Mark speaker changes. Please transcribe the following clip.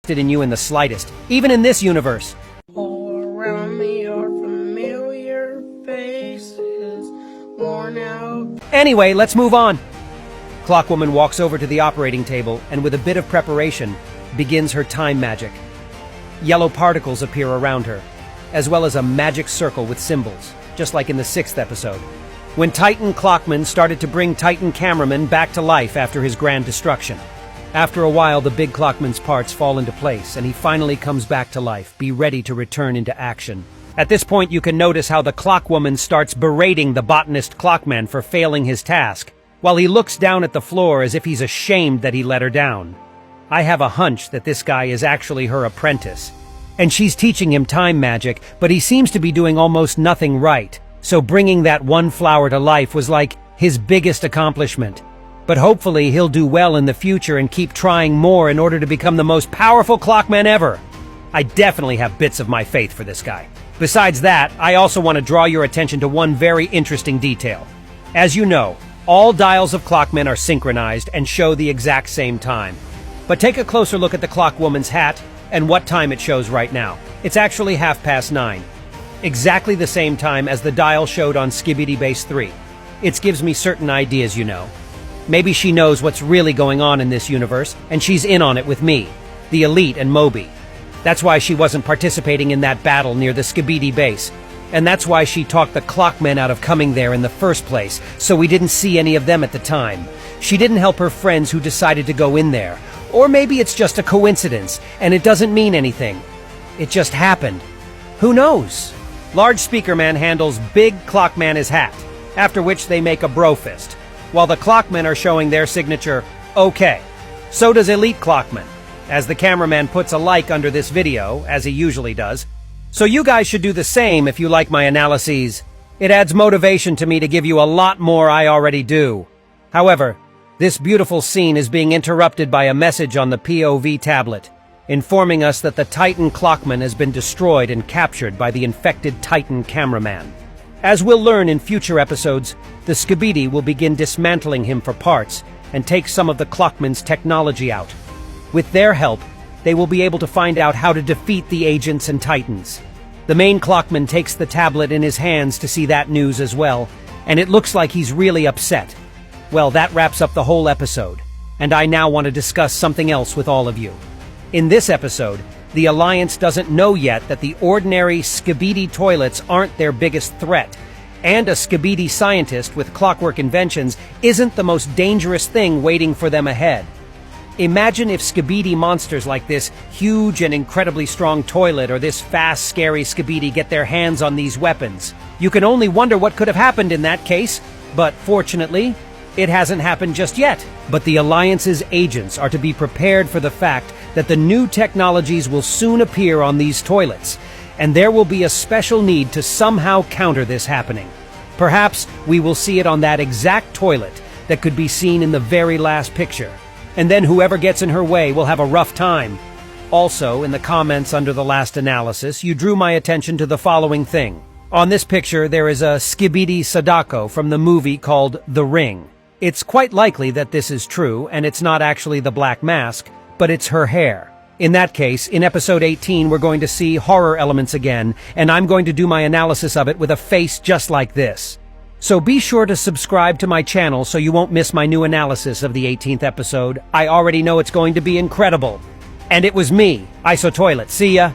Speaker 1: interested in you in the slightest, even in this universe.
Speaker 2: All around me are familiar faces, worn out.
Speaker 1: Anyway, let's move on. Clockwoman walks over to the operating table and with a bit of preparation, begins her time magic. Yellow particles appear around her, as well as a magic circle with symbols, just like in the 6th episode, when Titan Clockman started to bring Titan Cameraman back to life after his grand destruction. After a while, the big Clockman's parts fall into place, and he finally comes back to life, be ready to return into action. At this point, you can notice how the Clockwoman starts berating the botanist Clockman for failing his task, while he looks down at the floor as if he's ashamed that he let her down. I have a hunch that this guy is actually her apprentice, and she's teaching him time magic, but he seems to be doing almost nothing right. So bringing that one flower to life was like his biggest accomplishment. But hopefully he'll do well in the future and keep trying more in order to become the most powerful clockman ever. I definitely have bits of my faith for this guy. Besides that, I also want to draw your attention to one very interesting detail. As you know, all dials of clockmen are synchronized and show the exact same time. But take a closer look at the clockwoman's hat and what time it shows right now. It's actually 9:30. Exactly the same time as the dial showed on Skibidi Base 3. It gives me certain ideas, you know. Maybe she knows what's really going on in this universe, and she's in on it with me, the Elite and Moby. That's why she wasn't participating in that battle near the Skibidi Base. And that's why she talked the clockmen out of coming there in the first place, so we didn't see any of them at the time. She didn't help her friends who decided to go in there. Or maybe it's just a coincidence, and it doesn't mean anything. It just happened. Who knows? Large Speaker Man handles Big Clockman his hat, after which they make a bro fist, while the Clockmen are showing their signature, okay. So does Elite Clockman, as the cameraman puts a like under this video, as he usually does. So you guys should do the same if you like my analyses. It adds motivation to me to give you a lot more I already do. However, this beautiful scene is being interrupted by a message on the POV tablet, informing us that the Titan Clockman has been destroyed and captured by the infected Titan cameraman. As we'll learn in future episodes, the Skibidi will begin dismantling him for parts and take some of the Clockman's technology out. With their help, they will be able to find out how to defeat the agents and Titans. The main Clockman takes the tablet in his hands to see that news as well, and it looks like he's really upset. Well, that wraps up the whole episode, and I now want to discuss something else with all of you. In this episode, the Alliance doesn't know yet that the ordinary Skibidi toilets aren't their biggest threat, and a Skibidi scientist with clockwork inventions isn't the most dangerous thing waiting for them ahead. Imagine if Skibidi monsters like this huge and incredibly strong toilet or this fast, scary Skibidi get their hands on these weapons. You can only wonder what could have happened in that case, but fortunately, it hasn't happened just yet. But the Alliance's agents are to be prepared for the fact that the new technologies will soon appear on these toilets, and there will be a special need to somehow counter this happening. Perhaps we will see it on that exact toilet that could be seen in the very last picture. And then whoever gets in her way will have a rough time. Also, in the comments under the last analysis, you drew my attention to the following thing. On this picture, there is a Skibidi Sadako from the movie called The Ring. It's quite likely that this is true, and it's not actually the Black Mask, but it's her hair. In that case, in episode 18, we're going to see horror elements again, and I'm going to do my analysis of it with a face just like this. So be sure to subscribe to my channel so you won't miss my new analysis of the 18th episode. I already know it's going to be incredible. And it was me, ISO Toilet. See ya!